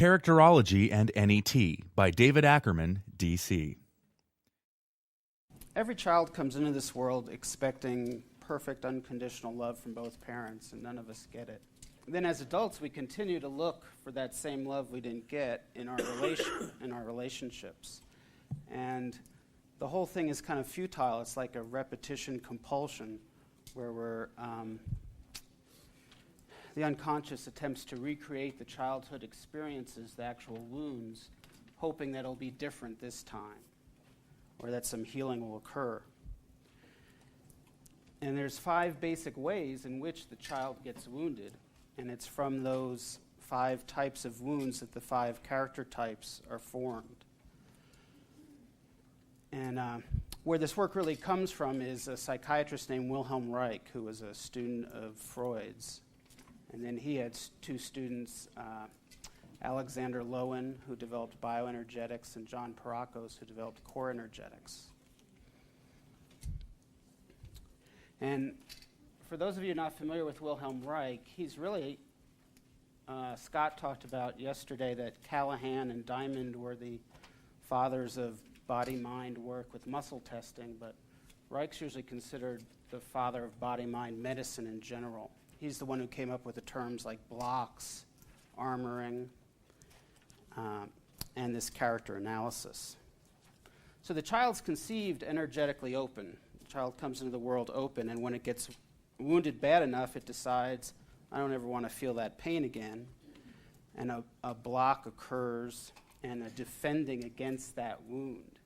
Characterology and NET by David Ackerman, D.C. Every child comes into this world expecting perfect unconditional love from both parents, and none of us get it. And then as adults, we continue to look for that same love we didn't get in our relationships. And the whole thing is kind of futile. It's like a repetition compulsion where the unconscious attempts to recreate the childhood experiences, the actual wounds, hoping that it'll be different this time, or that some healing will occur. And there's 5 basic ways in which the child gets wounded, and it's from those 5 types of wounds that the 5 character types are formed. And where this work really comes from is a psychiatrist named Wilhelm Reich, who was a student of Freud's. And then he had 2 students, Alexander Lowen, who developed bioenergetics, and John Parakos, who developed core energetics. And for those of you not familiar with Wilhelm Reich, he's really, Scott talked about yesterday that Callahan and Diamond were the fathers of body-mind work with muscle testing, but Reich's usually considered the father of body-mind medicine in general. He's the one who came up with the terms like blocks, armoring, and this character analysis. So the child's conceived energetically open. The child comes into the world open, and when it gets wounded bad enough, it decides, I don't ever want to feel that pain again. And a block occurs and a defending against that wound.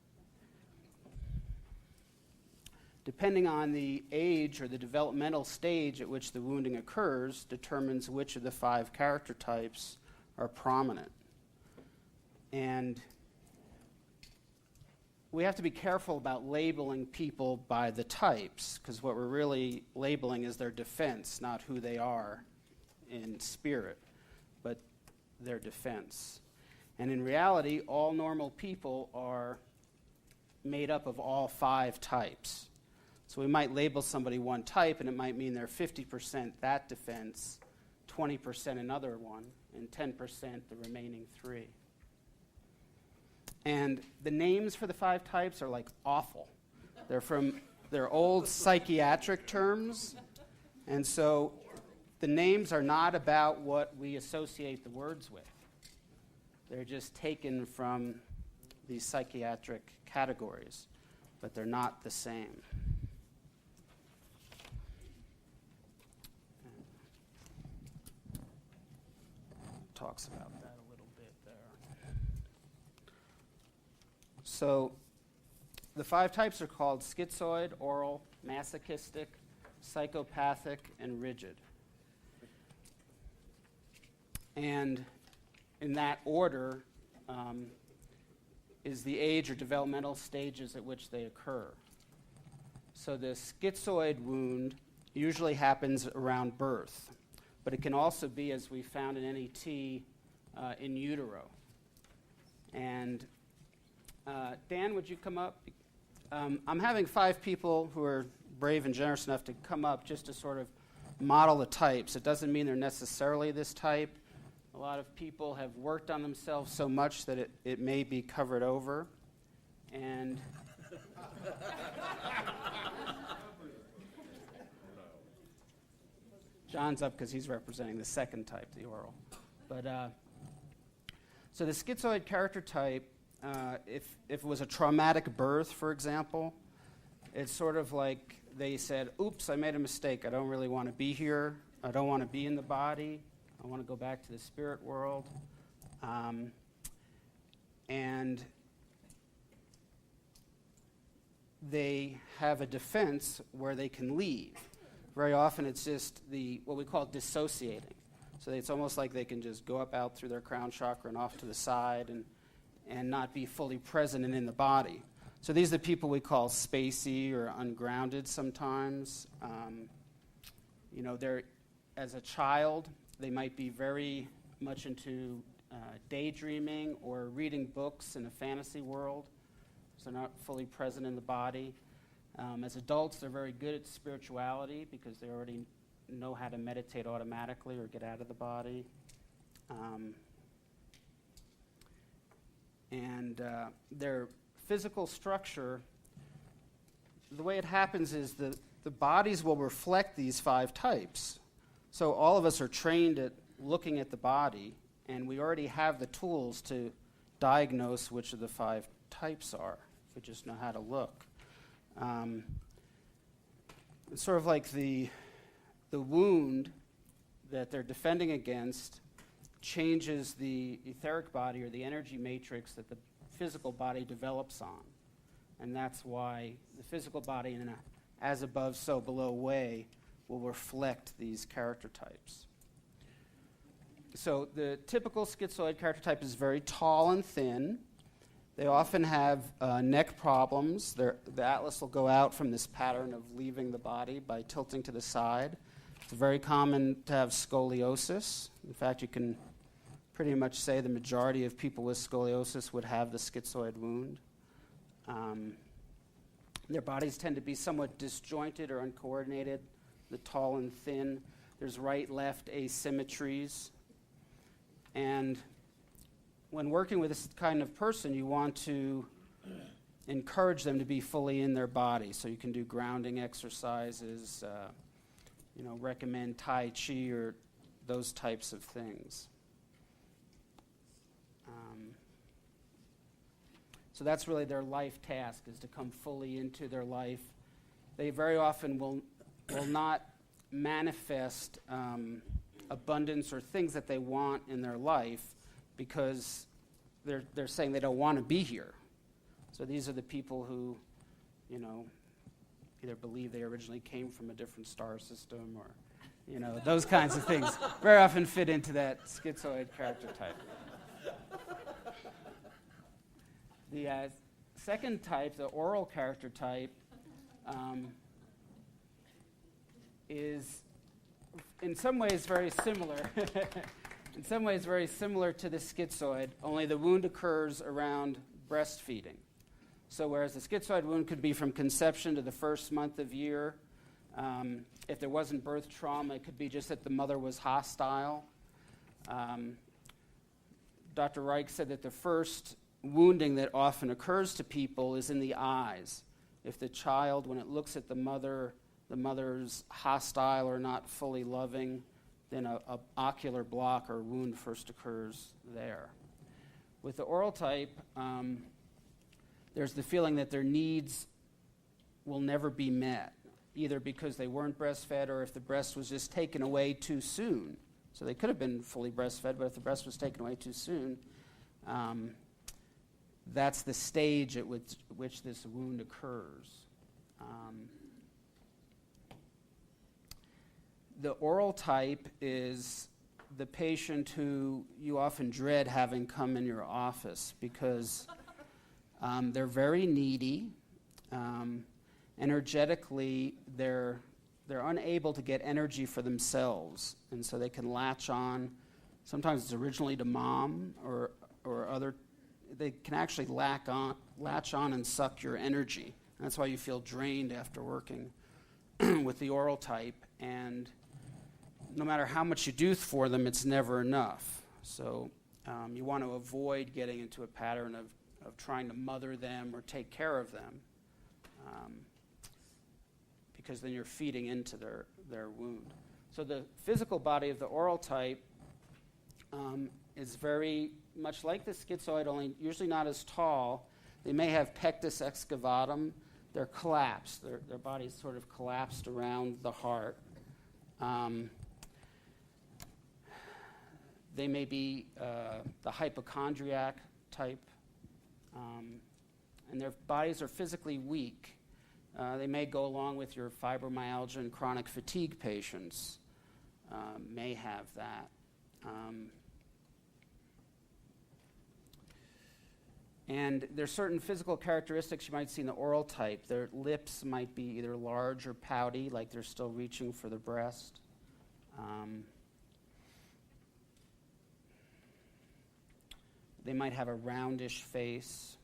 Depending on the age or the developmental stage at which the wounding occurs determines which of the 5 character types are prominent. And we have to be careful about labeling people by the types, because what we're really labeling is their defense, not who they are in spirit, but their defense. And in reality, all normal people are made up of all 5 types. So we might label somebody one type, and it might mean they're 50% that defense, 20% another one, and 10% the remaining 3. And the names for the 5 types are like awful. They're old psychiatric terms, and so the names are not about what we associate the words with. They're just taken from these psychiatric categories, but they're not the same. Talks about that a little bit there. So the 5 types are called schizoid, oral, masochistic, psychopathic, and rigid. And in that order is the age or developmental stages at which they occur. So the schizoid wound usually happens around birth, but it can also be, as we found in NET, in utero. And Dan, would you come up? I'm having 5 people who are brave and generous enough to come up just to sort of model the types. It doesn't mean they're necessarily this type. A lot of people have worked on themselves so much that it may be covered over. And John's up because he's representing the 2nd type, the oral. But so the schizoid character type, if it was a traumatic birth, for example, it's sort of like they said, oops, I made a mistake. I don't really want to be here. I don't want to be in the body. I want to go back to the spirit world. And they have a defense where they can leave. Very often it's just what we call dissociating. So it's almost like they can just go up out through their crown chakra and off to the side and not be fully present and in the body. So these are the people we call spacey or ungrounded sometimes. They're, as a child, they might be very much into daydreaming or reading books in a fantasy world, so they're not fully present in the body. As adults, they're very good at spirituality because they already know how to meditate automatically or get out of the body. And their physical structure, the way it happens is the bodies will reflect these 5 types. So all of us are trained at looking at the body, and we already have the tools to diagnose which of the 5 types are, if we just know how to look. It's sort of like the wound that they're defending against changes the etheric body or the energy matrix that the physical body develops on. And that's why the physical body in an as above, so below way will reflect these character types. So the typical schizoid character type is very tall and thin. They often have neck problems. The atlas will go out from this pattern of leaving the body by tilting to the side. It's very common to have scoliosis. In fact, you can pretty much say the majority of people with scoliosis would have the schizoid wound. Their bodies tend to be somewhat disjointed or uncoordinated, the tall and thin. There's right-left asymmetries. And when working with this kind of person, you want to encourage them to be fully in their body. So you can do grounding exercises, recommend Tai Chi or those types of things. So that's really their life task, is to come fully into their life. They very often will not manifest abundance or things that they want in their life because they're saying they don't want to be here. So these are the people who, either believe they originally came from a different star system or, those kinds of things very often fit into that schizoid character type. The second type, the oral character type, is in some ways very similar. In some ways very similar to the schizoid, only the wound occurs around breastfeeding. So whereas the schizoid wound could be from conception to the first month of year, if there wasn't birth trauma, it could be just that the mother was hostile. Dr. Reich said that the first wounding that often occurs to people is in the eyes. If the child, when it looks at the mother's hostile or not fully loving, then a ocular block or wound first occurs there. With the oral type, there's the feeling that their needs will never be met, either because they weren't breastfed or if the breast was just taken away too soon. So they could have been fully breastfed, but if the breast was taken away too soon, that's the stage at which this wound occurs. The oral type is the patient who you often dread having come in your office because they're very needy. Energetically, they're unable to get energy for themselves, and so they can latch on. Sometimes it's originally to mom or other. They can actually latch on and suck your energy. And that's why you feel drained after working with the oral type. And no matter how much you do for them, it's never enough. So you want to avoid getting into a pattern of trying to mother them or take care of them, because then you're feeding into their wound. So the physical body of the oral type is very much like the schizoid, only usually not as tall. They may have pectus excavatum. They're collapsed. Their body's sort of collapsed around the heart. They may be the hypochondriac type, and their bodies are physically weak. They may go along with your fibromyalgia and chronic fatigue patients, may have that. And there's certain physical characteristics you might see in the oral type. Their lips might be either large or pouty, like they're still reaching for the breast. They might have a roundish face.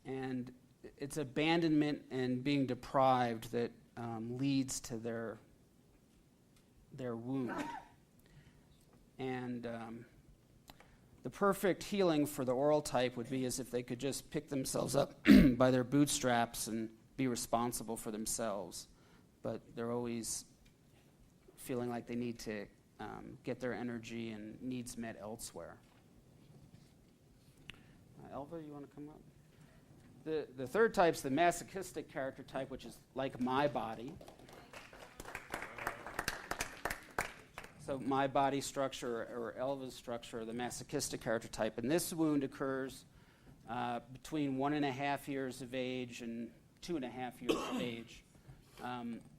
And it's abandonment and being deprived that leads to their wound. And the perfect healing for the oral type would be as if they could just pick themselves up by their bootstraps and be responsible for themselves. But they're always feeling like they need to get their energy and needs met elsewhere. Elva, you want to come up? The third type's the masochistic character type, which is like my body. So my body structure or Elva's structure, the masochistic character type. And this wound occurs between 1.5 years of age and 2.5 years of age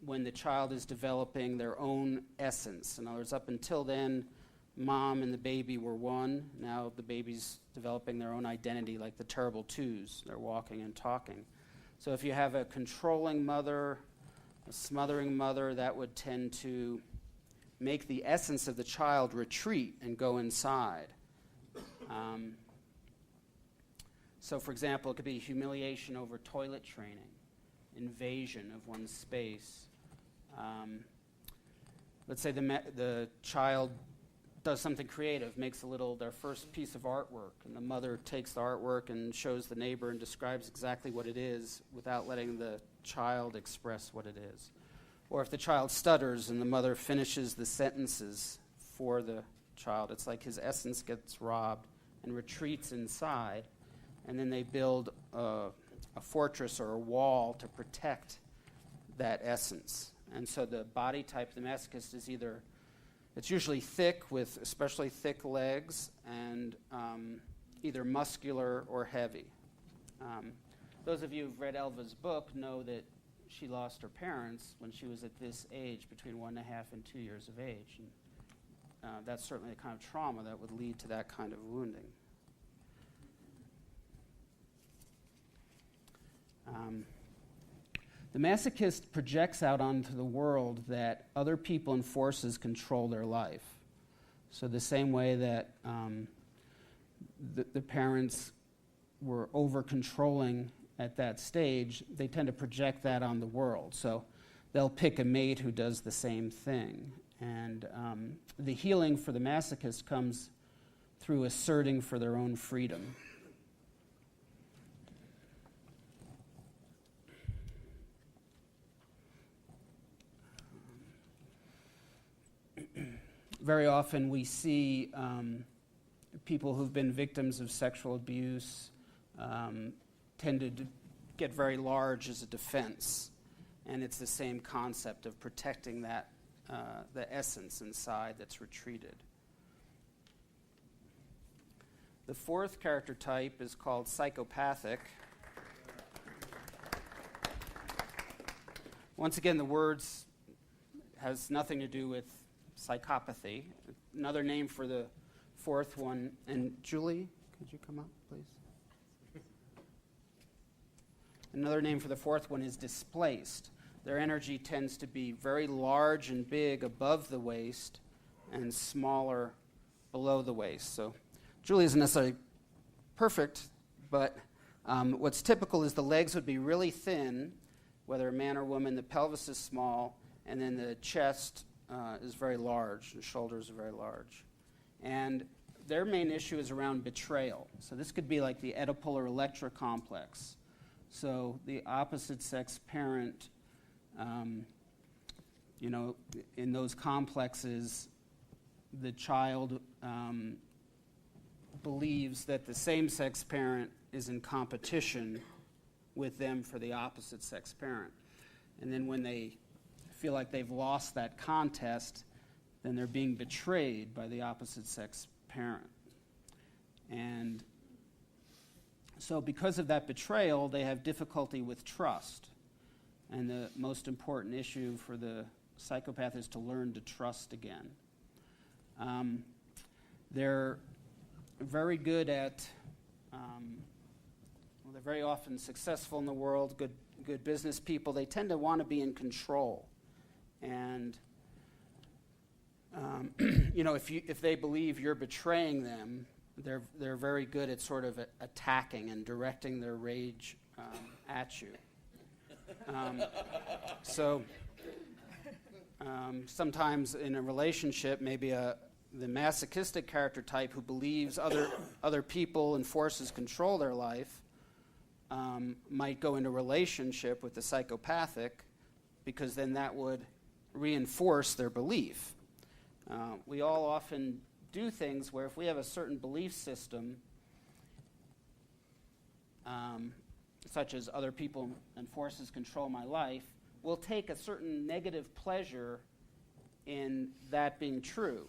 when the child is developing their own essence. In other words, up until then, mom and the baby were one. Now the baby's developing their own identity, like the terrible twos. They're walking and talking. So if you have a controlling mother, a smothering mother, that would tend to make the essence of the child retreat and go inside. So for example, it could be humiliation over toilet training, invasion of one's space. Let's say the child does something creative, makes their first piece of artwork, and the mother takes the artwork and shows the neighbor and describes exactly what it is without letting the child express what it is. Or if the child stutters and the mother finishes the sentences for the child, it's like his essence gets robbed and retreats inside, and then they build a fortress or a wall to protect that essence. And so the body type, the masochist, is it's usually thick with especially thick legs and either muscular or heavy. Those of you who've read Elva's book know that she lost her parents when she was at this age, between 1.5 and 2 years of age. And that's certainly the kind of trauma that would lead to that kind of wounding. The masochist projects out onto the world that other people and forces control their life. So the same way that the parents were over-controlling at that stage, they tend to project that on the world. So they'll pick a mate who does the same thing. And the healing for the masochist comes through asserting for their own freedom. Very often we see people who've been victims of sexual abuse tended to get very large as a defense. And it's the same concept of protecting that, the essence inside that's retreated. The fourth character type is called psychopathic. Once again, the words has nothing to do with psychopathy. Another name for the fourth one, and Julie, could you come up, please? Another name for the fourth one is displaced. Their energy tends to be very large and big above the waist and smaller below the waist. So Julie isn't necessarily perfect, but what's typical is the legs would be really thin, whether a man or woman, the pelvis is small, and then the chest is very large, the shoulders are very large. And their main issue is around betrayal. So this could be like the Oedipal or Electra complex. So the opposite sex parent, in those complexes, the child believes that the same-sex parent is in competition with them for the opposite sex parent. And then when they feel like they've lost that contest, then they're being betrayed by the opposite sex parent. And so because of that betrayal, they have difficulty with trust. And the most important issue for the psychopath is to learn to trust again. They're very good at, they're very often successful in the world, good business people. They tend to want to be in control. And if they believe you're betraying them, they're very good at sort of attacking and directing their rage at you. So sometimes in a relationship, maybe the masochistic character type who believes other people and forces control their life might go into a relationship with the psychopathic, because then that would reinforce their belief. We all often do things where if we have a certain belief system, such as other people and forces control my life, we'll take a certain negative pleasure in that being true.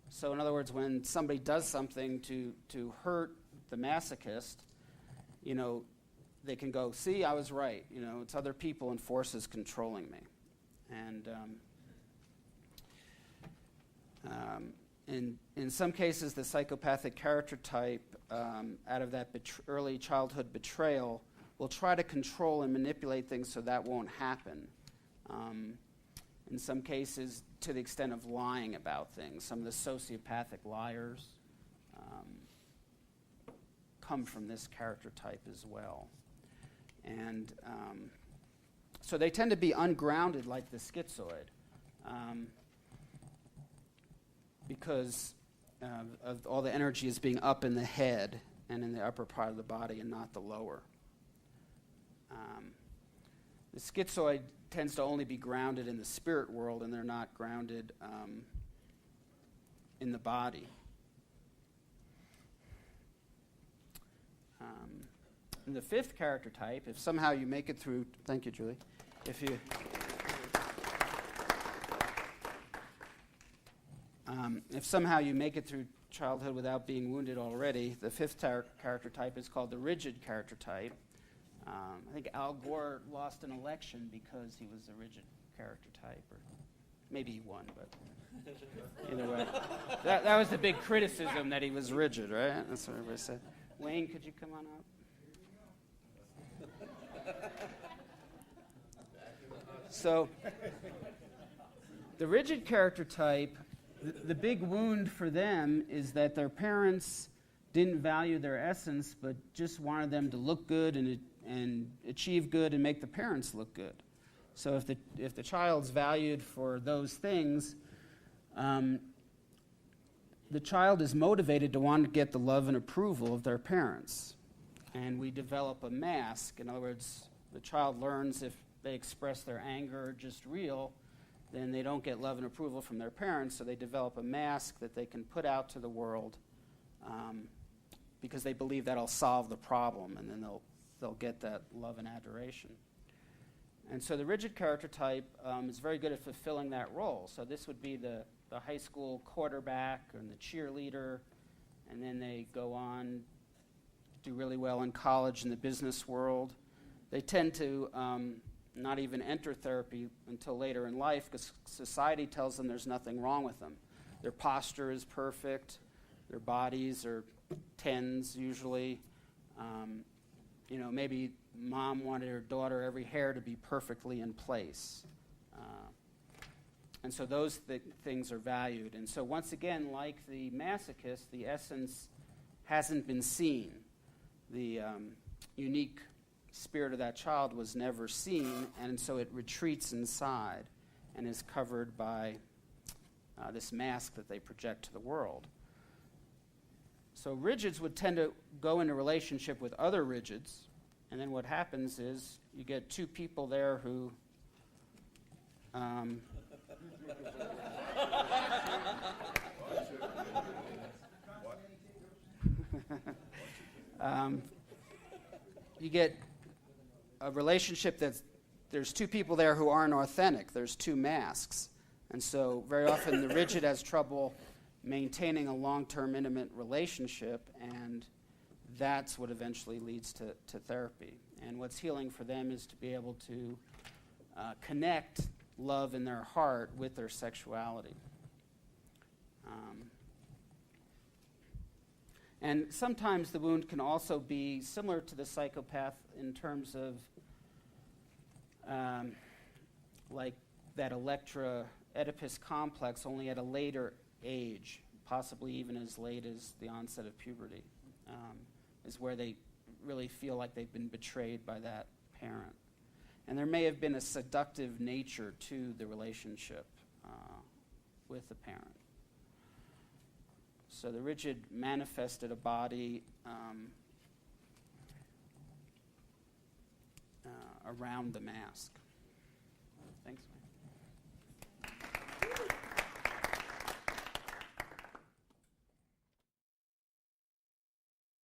So in other words, when somebody does something to hurt the masochist, they can go, see, I was right. It's other people and forces controlling me. And in some cases, the psychopathic character type, out of that early childhood betrayal, will try to control and manipulate things so that won't happen. In some cases, to the extent of lying about things. Some of the sociopathic liars come from this character type as well. And so they tend to be ungrounded like the schizoid, because of all the energy is being up in the head and in the upper part of the body and not the lower. The schizoid tends to only be grounded in the spirit world, and they're not grounded in the body. And the fifth character type, if somehow you make it through, thank you, Julie, if somehow you make it through childhood without being wounded already, the fifth character type is called the rigid character type. I think Al Gore lost an election because he was a rigid character type, or maybe he won, but either way. That was the big criticism, that he was rigid, right? That's what everybody said. Wayne, could you come on up? So, the rigid character type, the big wound for them is that their parents didn't value their essence, but just wanted them to look good and achieve good and make the parents look good. So if the child's valued for those things, the child is motivated to want to get the love and approval of their parents. And we develop a mask. In other words, the child learns if they express their anger just real, then they don't get love and approval from their parents, so they develop a mask that they can put out to the world because they believe that'll solve the problem, and then they'll get that love and adoration. And so the rigid character type is very good at fulfilling that role. So this would be the high school quarterback and the cheerleader, and then they go on, do really well in college and the business world. They tend to not even enter therapy until later in life because society tells them there's nothing wrong with them. Their posture is perfect. Their bodies are 10s usually. Maybe mom wanted her daughter every hair to be perfectly in place. And so those things are valued. And so once again, like the masochist, the essence hasn't been seen. The unique spirit of that child was never seen, and so it retreats inside and is covered by this mask that they project to the world. So rigids would tend to go into relationship with other rigids, and then what happens is you get two people there who you get a relationship there's two people there who aren't authentic. There's two masks. And so very often the rigid has trouble maintaining a long-term intimate relationship, and that's what eventually leads to therapy. And what's healing for them is to be able to connect love in their heart with their sexuality. And sometimes the wound can also be similar to the psychopath in terms of like that Electra Oedipus complex, only at a later age, possibly even as late as the onset of puberty, is where they really feel like they've been betrayed by that parent. And there may have been a seductive nature to the relationship with the parent. So the rigid manifested a body around the mask. Thanks, Mike.